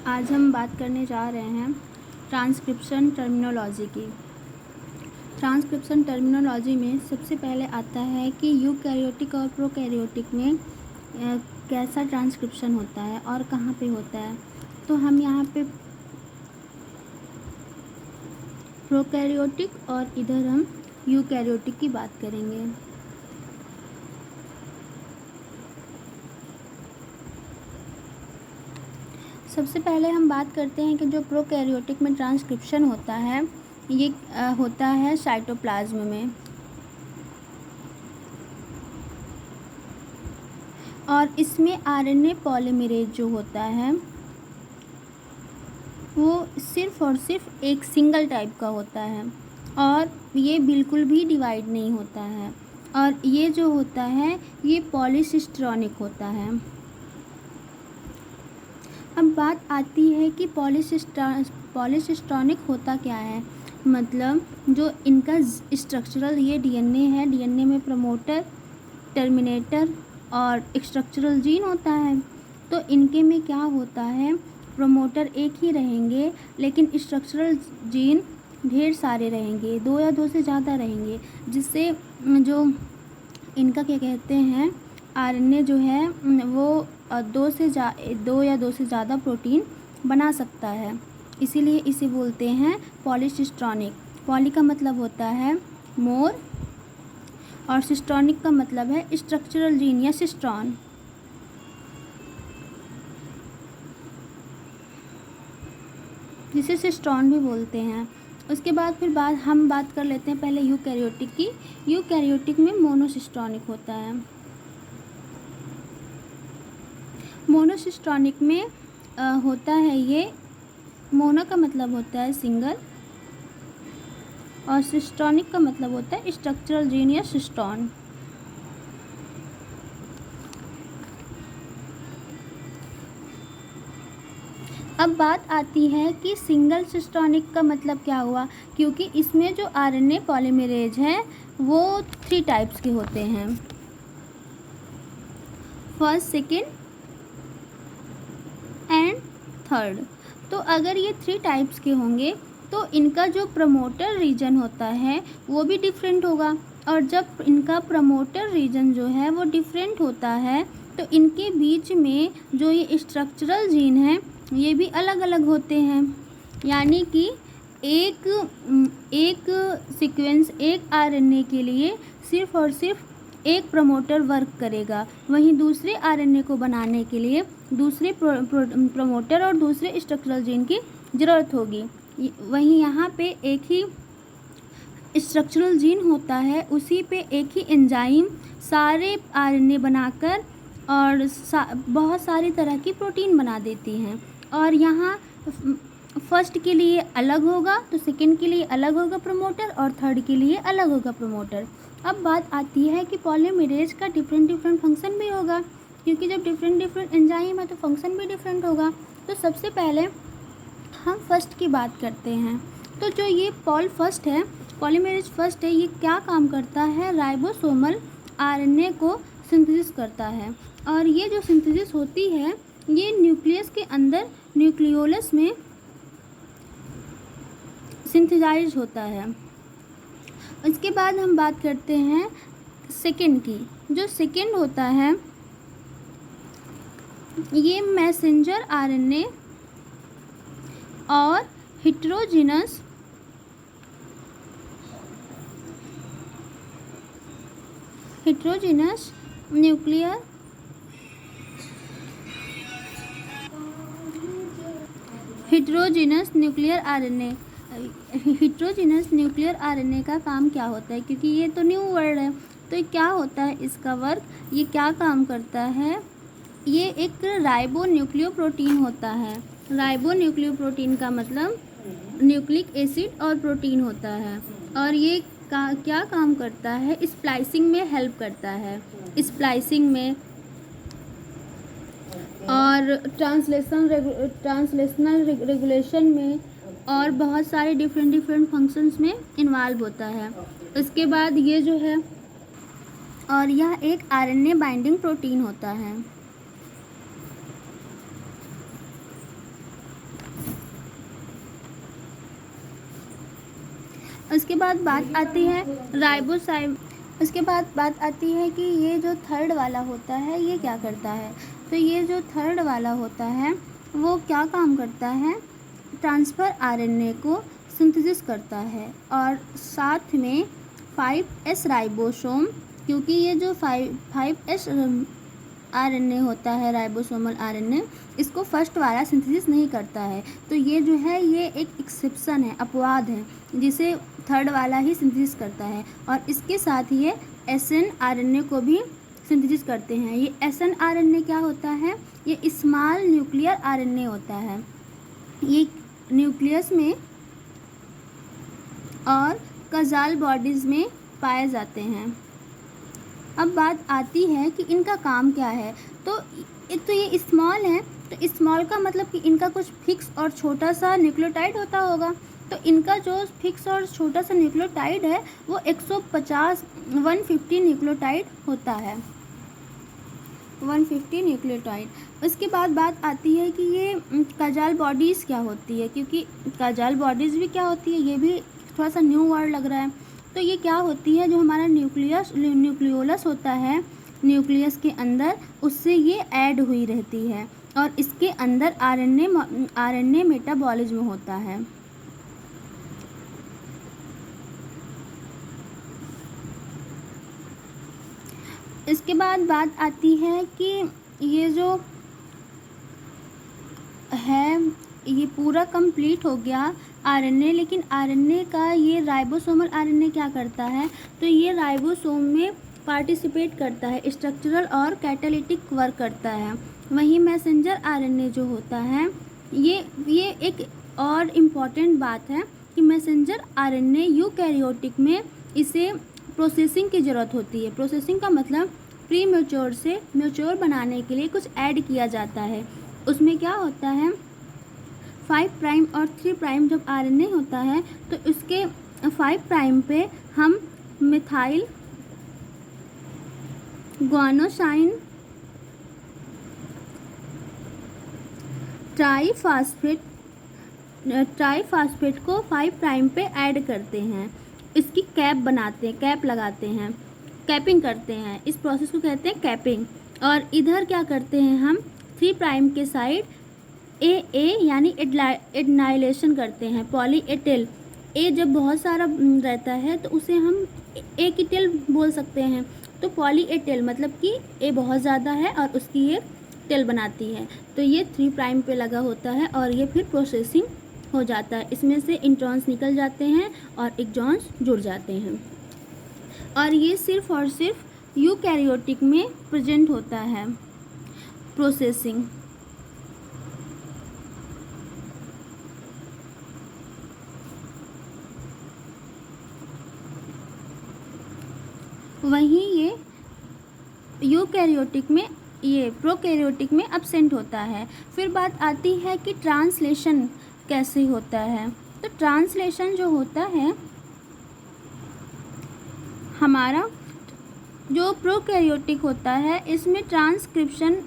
आज हम बात करने जा रहे हैं ट्रांसक्रिप्शन टर्मिनोलॉजी की। ट्रांसक्रिप्शन टर्मिनोलॉजी में सबसे पहले आता है कि यूकैरियोटिक और प्रोकैरियोटिक में कैसा ट्रांसक्रिप्शन होता है और कहाँ पे होता है। तो हम यहाँ पे प्रोकैरियोटिक और इधर हम यूकैरियोटिक की बात करेंगे। सबसे पहले हम बात करते हैं कि जो प्रोकैरियोटिक में ट्रांसक्रिप्शन होता है ये होता है साइटोप्लाज्म में, और इसमें आरएनए पॉलीमरेज जो होता है वो सिर्फ और सिर्फ एक सिंगल टाइप का होता है और ये बिल्कुल भी डिवाइड नहीं होता है, और ये जो होता है ये पॉलीसिस्ट्रॉनिक होता है। अब बात आती है कि पॉलीसिस्ट्रॉनिक होता क्या है। मतलब जो इनका स्ट्रक्चरल ये डीएनए है, डीएनए में प्रमोटर, टर्मिनेटर और स्ट्रक्चरल जीन होता है। तो इनके में क्या होता है, प्रमोटर एक ही रहेंगे लेकिन स्ट्रक्चरल जीन ढेर सारे रहेंगे, 2 या 2 से ज़्यादा रहेंगे, जिससे जो इनका क्या कहते हैं आरएनए जो है वो 2 या 2 से ज़्यादा प्रोटीन बना सकता है। इसीलिए इसे बोलते हैं पॉलीसिस्ट्रॉनिक। पॉली का मतलब होता है मोर और सिस्ट्रॉनिक का मतलब है स्ट्रक्चरल जीन या सिस्ट्रॉन। जिसे सिस्ट्रॉन भी बोलते हैं। उसके बाद फिर हम बात कर लेते हैं पहले यूकैरियोटिक की। यूकैरियोटिक में मोनोसिस्ट्रॉनिक होता है। मोनोसिस्ट्रॉनिक में होता है ये, मोनो का मतलब होता है सिंगल और सिस्ट्रॉनिक का मतलब होता है स्ट्रक्चरल जीन या सिस्ट्रॉन। अब बात आती है कि सिंगल सिस्ट्रॉनिक का मतलब क्या हुआ, क्योंकि इसमें जो आरएनए पॉलीमरेज है वो 3 टाइप्स के होते हैं, फर्स्ट, सेकेंड एंड थर्ड। तो अगर ये 3 टाइप्स के होंगे तो इनका जो प्रमोटर रीजन होता है वो भी डिफरेंट होगा, और जब इनका प्रमोटर रीजन जो है वो डिफरेंट होता है तो इनके बीच में जो ये स्ट्रक्चरल जीन है ये भी अलग अलग होते हैं। यानी कि एक सीक्वेंस, एक आरएनए के लिए सिर्फ और सिर्फ एक प्रमोटर वर्क करेगा, वहीं दूसरे आरएनए को बनाने के लिए दूसरे प्रमोटर और दूसरे स्ट्रक्चरल जीन की ज़रूरत होगी। वहीं यहाँ पे एक ही स्ट्रक्चरल जीन होता है, उसी पे एक ही एंजाइम सारे आरएनए बनाकर और बहुत सारी तरह की प्रोटीन बना देती हैं। और यहाँ फर्स्ट के लिए अलग होगा तो सेकंड के लिए अलग होगा प्रमोटर और थर्ड के लिए अलग होगा प्रमोटर। अब बात आती है कि पॉलीमरेज का डिफरेंट फंक्शन भी होगा, क्योंकि जब डिफरेंट एंजाइम है तो फंक्शन भी डिफरेंट होगा। तो सबसे पहले हम फर्स्ट की बात करते हैं। तो जो ये पॉलीमरेज फर्स्ट है, ये क्या काम करता है, राइबोसोमल आरएनए को सिंथेसिस करता है, और ये जो सिंथेसिस होती है ये न्यूक्लियस के अंदर न्यूक्लियोलस में सिंथेसाइज होता है। इसके बाद हम बात करते हैं सेकेंड की। जो सेकेंड होता है ये मैसेंजर आरएनए और heterogeneous nuclear RNA. Heterogeneous nuclear RNA का काम क्या होता है, क्योंकि ये तो न्यू वर्ड है, तो क्या होता है इसका वर्क, ये क्या काम करता है, ये एक राइबोन्यूक्लियोप्रोटीन होता है। राइबोन्यूक्लियोप्रोटीन का मतलब न्यूक्लिक एसिड और प्रोटीन होता है, और ये क्या काम करता है, स्प्लाइसिंग में हेल्प करता है, स्प्लाइसिंग में और ट्रांसलेशनल रेगुलेशन में और बहुत सारे डिफरेंट फंक्शंस में इन्वॉल्व होता है। उसके बाद ये जो है, और यह एक आरएनए बाइंडिंग प्रोटीन होता है। उसके बाद बात आती है राइबोसाइम। उसके बाद बात आती है कि ये जो थर्ड वाला होता है ये क्या करता है। तो ये जो थर्ड वाला होता है वो क्या काम करता है, ट्रांसफ़र आरएनए को सिंथेसिस करता है और साथ में 5S राइबोसोम, क्योंकि ये जो 5S आरएनए होता है राइबोसोमल आरएनए, इसको फर्स्ट वाला सिंथेसिस नहीं करता है। तो ये जो है ये एक एक्सेप्शन है, अपवाद है, जिसे थर्ड वाला ही सिंथेसिस करता है। और इसके साथ ये SN आरएनए को भी सिंथेसिस करते हैं। ये SN आरएनए क्या होता है, ये स्मॉल न्यूक्लियर आरएनए होता है। ये न्यूक्लियस में और कज़ाल बॉडीज़ में पाए जाते हैं। अब बात आती है कि इनका काम क्या है। तो एक तो ये स्मॉल है, तो स्मॉल का मतलब कि इनका कुछ फिक्स और छोटा सा न्यूक्लियोटाइड होता होगा। तो इनका जो फिक्स और छोटा सा न्यूक्लियोटाइड है वो 150 न्यूक्लियोटाइड होता है, 150 न्यूक्लियोटाइड। उसके बाद बात आती है कि ये कज़ाल बॉडीज़ क्या होती है, क्योंकि कज़ाल बॉडीज़ भी क्या होती है, ये भी थोड़ा सा न्यू वर्ड लग रहा है। तो ये क्या होती है, जो हमारा न्यूक्लियोलस होता है न्यूक्लियस के अंदर, उससे ये ऐड हुई रहती है और इसके अंदर आरएनए मेटाबॉलिज्म होता है। इसके बाद बात आती है कि ये जो है ये पूरा कंप्लीट हो गया आरएनए, लेकिन आरएनए का ये राइबोसोमल आरएनए क्या करता है, तो ये राइबोसोम में पार्टिसिपेट करता है, स्ट्रक्चरल और कैटालिटिक वर्क करता है। वहीं मैसेंजर आरएनए जो होता है ये एक और इम्पॉर्टेंट बात है कि मैसेंजर आरएनए यूकैरियोटिक में इसे प्रोसेसिंग की ज़रूरत होती है। प्रोसेसिंग का मतलब प्री मैच्योर से मैच्योर बनाने के लिए कुछ ऐड किया जाता है। उसमें क्या होता है, 5 प्राइम और 3 प्राइम जब आरएनए होता है तो उसके 5 प्राइम पे हम मिथाइल ग्वानोसाइन ट्राईफास्फेट को 5 प्राइम पे ऐड करते हैं, इसकी कैप बनाते हैं, कैप लगाते हैं, कैपिंग करते हैं। इस प्रोसेस को कहते हैं कैपिंग। और इधर क्या करते हैं, हम 3 प्राइम के साइड ए यानी एडनाइलेशन करते हैं, पॉलीएटेल। ए जब बहुत सारा रहता है तो उसे हम एक एटेल बोल सकते हैं। तो पॉलीएटेल मतलब कि ए बहुत ज़्यादा है और उसकी एक टेल बनाती है। तो ये 3 प्राइम पे लगा होता है और ये फिर प्रोसेसिंग हो जाता है। इसमें से इंट्रॉन्स निकल जाते हैं और एक्सॉन्स जुड़ जाते हैं। और ये सिर्फ और सिर्फ यूकैरियोटिक में प्रेजेंट होता है प्रोसेसिंग। वहीं ये यूकैरियोटिक में, ये प्रोकैरियोटिक में एब्सेंट होता है। फिर बात आती है कि ट्रांसलेशन कैसे होता है। तो ट्रांसलेशन जो होता है, हमारा जो प्रोकैरियोटिक होता है इसमें ट्रांसक्रिप्शन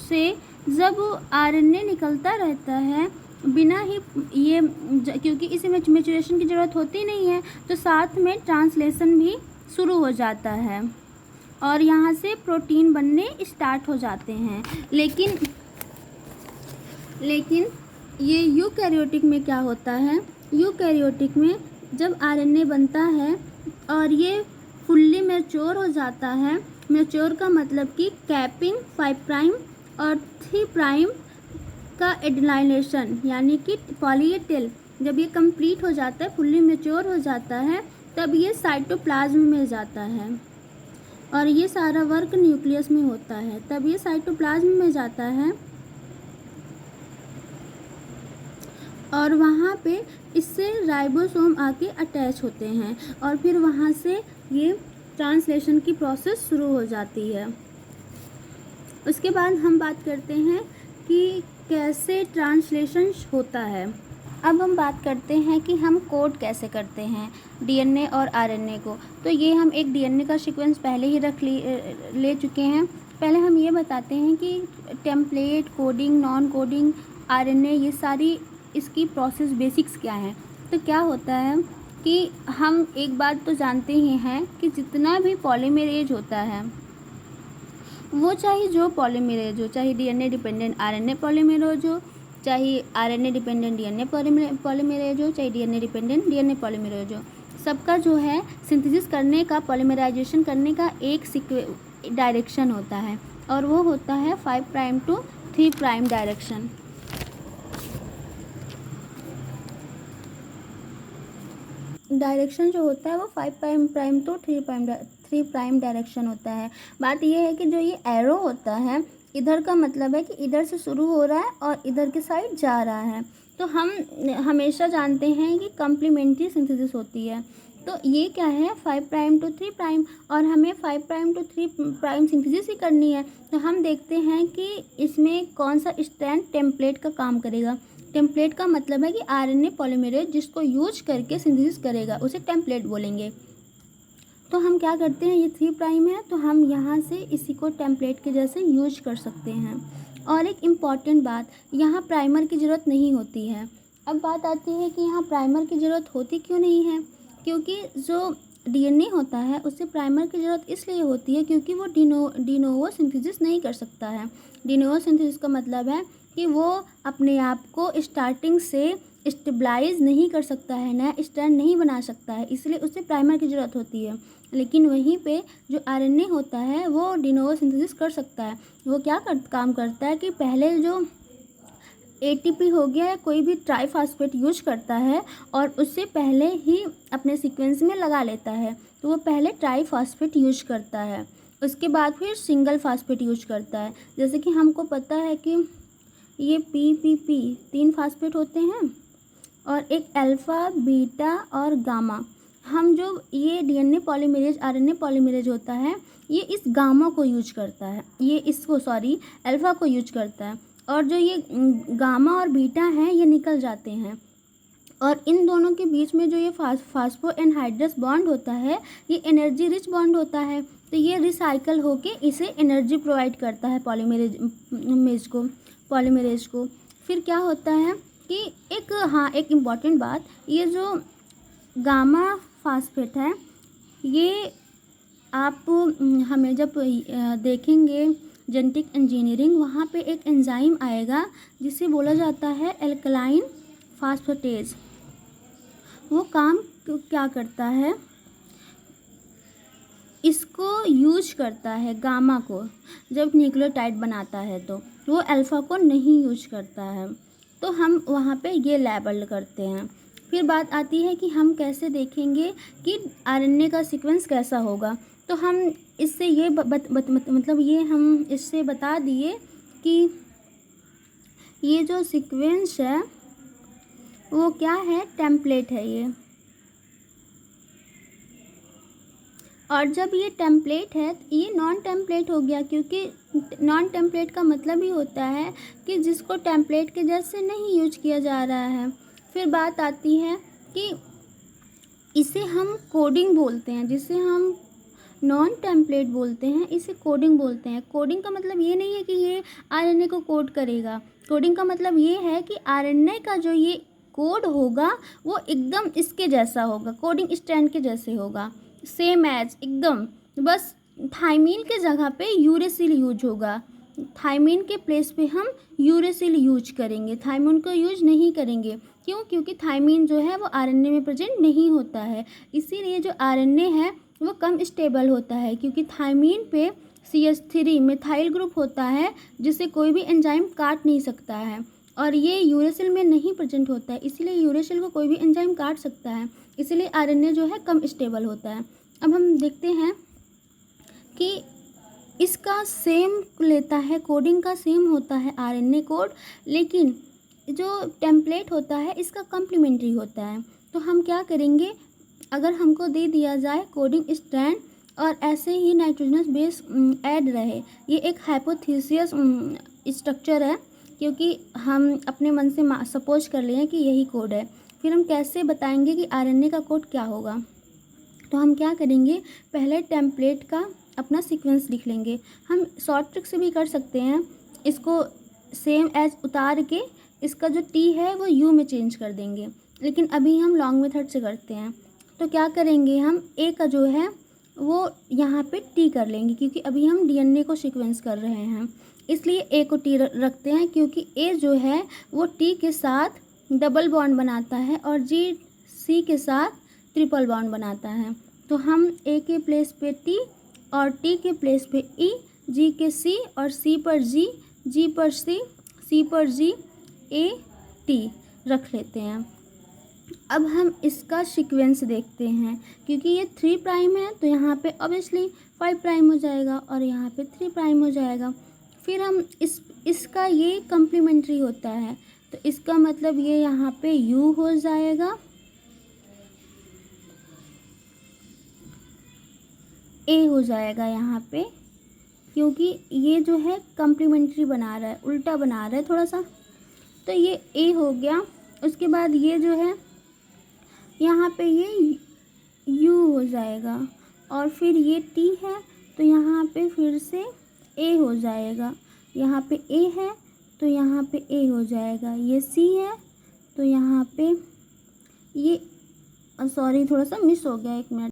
से जब आरएनए निकलता रहता है बिना ही ये, क्योंकि इसे मैच्योरेशन की ज़रूरत होती नहीं है, तो साथ में ट्रांसलेशन भी शुरू हो जाता है और यहाँ से प्रोटीन बनने स्टार्ट हो जाते हैं। लेकिन ये यूकैरियोटिक में क्या होता है, यूकैरियोटिक में जब आरएनए बनता है और ये फुल्ली मैच्योर हो जाता है, मैच्योर का मतलब कि कैपिंग 5 प्राइम और 3 प्राइम का एडनाइलेशन यानी कि पॉलीएटेल, जब ये कंप्लीट हो जाता है, फुल्ली मैच्योर हो जाता है, तब ये साइटोप्लाज्म में जाता है और ये सारा वर्क न्यूक्लियस में होता है। तब ये साइटोप्लाज्म में जाता है और वहाँ पे इससे राइबोसोम आके अटैच होते हैं और फिर वहाँ से ये ट्रांसलेशन की प्रोसेस शुरू हो जाती है। उसके बाद हम बात करते हैं कि कैसे ट्रांसलेशन होता है। अब हम बात करते हैं कि हम कोड कैसे करते हैं डीएनए और आरएनए को। तो ये हम एक डीएनए का सीक्वेंस पहले ही ले चुके हैं। पहले हम ये बताते हैं कि template, coding, non coding, RNA, ये सारी इसकी प्रोसेस बेसिक्स क्या है। तो क्या होता है कि हम एक बात तो जानते ही हैं कि जितना भी पॉलीमरेज होता है, वो चाहे जो पॉलीमरेज हो, चाहे डीएनए डिपेंडेंट आरएनए पॉलीमरेज हो, चाहे आरएनए डिपेंडेंट डीएनए पॉलीमरेज हो, चाहे डीएनए डिपेंडेंट डीएनए पॉलीमरेज हो, सबका जो है सिंथेसिस करने का, पॉलीमराइजेशन करने का एक डायरेक्शन होता है, और वो होता है 5 prime to 3 prime direction. Direction जो होता है वो 5 प्राइम टू 3 प्राइम डायरेक्शन होता है। बात ये है कि जो ये एरो होता है, इधर का मतलब है कि इधर से शुरू हो रहा है और इधर के साइड जा रहा है। तो हम हमेशा जानते हैं कि कम्प्लीमेंट्री सिंथेसिस होती है। तो ये क्या है, 5 प्राइम टू 3 प्राइम, और हमें 5 प्राइम टू 3 प्राइम सिंथेसिस ही करनी है। तो हम देखते हैं कि इसमें कौन सा स्ट्रैंड टेम्पलेट का काम करेगा। टेम्पलेट का मतलब है कि आरएनए पॉलीमरेज जिसको यूज करके सिंथेसिस करेगा उसे टेम्पलेट बोलेंगे। तो हम क्या करते हैं, ये 3 प्राइम है तो हम यहाँ से इसी को टेम्पलेट के जैसे यूज कर सकते हैं। और एक इम्पॉर्टेंट बात, यहाँ प्राइमर की ज़रूरत नहीं होती है। अब बात आती है कि यहाँ प्राइमर की ज़रूरत होती क्यों नहीं है, क्योंकि जो डीएनए होता है उससे प्राइमर की ज़रूरत इसलिए होती है क्योंकि वो डिनोवो सिंथेसिस नहीं कर सकता है। डिनोवो सिंथेसिस का मतलब है कि वो अपने आप को स्टार्टिंग से स्टेबलाइज नहीं कर सकता है, नया स्ट्रैंड नहीं बना सकता है, इसलिए उसे प्राइमर की ज़रूरत होती है। लेकिन वहीं पे जो आरएनए होता है वो डिनोवो सिंथेसिस कर सकता है। वो क्या काम करता है कि पहले जो एटीपी हो गया या कोई भी ट्राईफॉस्फेट यूज करता है और उससे पहले ही अपने सीक्वेंस में लगा लेता है। तो वो पहले ट्राईफॉस्फेट यूज करता है, उसके बाद फिर सिंगल फास्फेट यूज करता है। जैसे कि हमको पता है कि ये पीपीपी 3 फास्फेट होते हैं और एक अल्फ़ा, बीटा और गामा। हम जो ये डीएनए पॉलीमरेज आरएनए पॉलीमरेज होता है ये इस गामा को यूज करता है, ये इसको अल्फ़ा को यूज करता है, और जो ये गामा और बीटा हैं ये निकल जाते हैं। और इन दोनों के बीच में जो ये फास्फो एनहाइड्रस बॉन्ड होता है ये एनर्जी रिच बॉन्ड होता है। तो ये रिसाइकल होके इसे एनर्जी प्रोवाइड करता है पॉलीमरेज को। फिर क्या होता है कि एक इम्पॉर्टेंट बात, ये जो गामा फास्फेट है ये आप हमें जब देखेंगे जेनेटिक इंजीनियरिंग, वहाँ पे एक एंजाइम आएगा जिसे बोला जाता है एल्कलाइन फास्फेटेज। वो काम क्या करता है, इसको यूज करता है गामा को, जब न्यूक्लियोटाइड बनाता है तो वो अल्फ़ा को नहीं यूज करता है। तो हम वहाँ पे ये लेबल करते हैं। फिर बात आती है कि हम कैसे देखेंगे कि आरएनए का सीक्वेंस कैसा होगा। तो हम इससे ये मतलब ये हम इससे बता दिए कि ये जो सीक्वेंस है वो क्या है, टेम्पलेट है ये। और जब ये टेम्पलेट है तो ये नॉन टेम्पलेट हो गया, क्योंकि नॉन टेम्पलेट का मतलब ही होता है कि जिसको टेम्पलेट के जैसे नहीं यूज किया जा रहा है। फिर बात आती है कि इसे हम कोडिंग बोलते हैं, जिसे हम नॉन टेम्पलेट बोलते हैं इसे कोडिंग बोलते हैं। कोडिंग का मतलब ये नहीं है कि ये आरएनए को कोड करेगा। कोडिंग का मतलब ये है कि आरएनए का जो ये कोड होगा वो एकदम इसके जैसा होगा, कोडिंग स्ट्रैंड के जैसे होगा, सेम एज एकदम। बस थाइमीन के जगह पे यूरेसिल यूज होगा, थाइमीन के प्लेस पे हम यूरेसिल यूज करेंगे, थाइमीन को यूज नहीं करेंगे। क्यों? क्योंकि थाइमीन जो है वो आरएनए में प्रेजेंट नहीं होता है, इसीलिए जो आरएनए है वो कम स्टेबल होता है, क्योंकि थाइमीन पे CH3 मिथाइल ग्रुप होता है जिसे कोई भी एंजाइम काट नहीं सकता है, और ये यूरेसिल में नहीं प्रेजेंट होता है, इसीलिए यूरेसिल को कोई भी एंजाइम काट सकता है, इसीलिए आरएनए जो है कम स्टेबल होता है। अब हम देखते हैं कि इसका सेम लेता है, कोडिंग का सेम होता है आरएनए कोड, लेकिन जो टेम्पलेट होता है इसका कम्प्लीमेंट्री होता है। तो हम क्या करेंगे, अगर हमको दे दिया जाए कोडिंग स्ट्रैंड और ऐसे ही नाइट्रोजनस बेस ऐड रहे, ये एक हाइपोथेसिस स्ट्रक्चर है, क्योंकि हम अपने मन से सपोज कर लें कि यही कोड है, फिर हम कैसे बताएंगे कि आरएनए का कोड क्या होगा। तो हम क्या करेंगे, पहले टेम्पलेट का अपना सीक्वेंस लिख लेंगे। हम शॉर्ट ट्रिक से भी कर सकते हैं, इसको सेम एज उतार के इसका जो टी है वो यू में चेंज कर देंगे, लेकिन अभी हम लॉन्ग मेथड से करते हैं। तो क्या करेंगे हम ए का जो है वो यहाँ पे टी कर लेंगे, क्योंकि अभी हम डीएनए को सीक्वेंस कर रहे हैं, इसलिए ए को टी रखते हैं, क्योंकि ए जो है वो टी के साथ डबल बॉन्ड बनाता है और जी सी के साथ ट्रिपल बॉन्ड बनाता है। तो हम ए के प्लेस पे टी और टी के प्लेस पे ई, जी के सी और सी पर जी, जी पर सी पर जी, ए टी रख लेते हैं। अब हम इसका सीक्वेंस देखते हैं, क्योंकि ये 3 प्राइम है तो यहाँ पे ऑब्वियसली 5 प्राइम हो जाएगा और यहाँ पे 3 प्राइम हो जाएगा। फिर हम इसका ये कम्प्लीमेंट्री होता है, तो इसका मतलब ये यहाँ पे यू हो जाएगा, ए हो जाएगा यहाँ पे, क्योंकि ये जो है कम्प्लीमेंट्री बना रहा है, उल्टा बना रहा है थोड़ा सा, तो ये ए हो गया। उसके बाद ये जो है यहाँ पे ये यू हो जाएगा और फिर ये टी है तो यहाँ पे फिर से ए हो जाएगा, यहाँ पे ए है तो यहाँ पे ए हो जाएगा, ये सी है तो यहाँ पे ये, सॉरी थोड़ा सा मिस हो गया, 1 मिनट।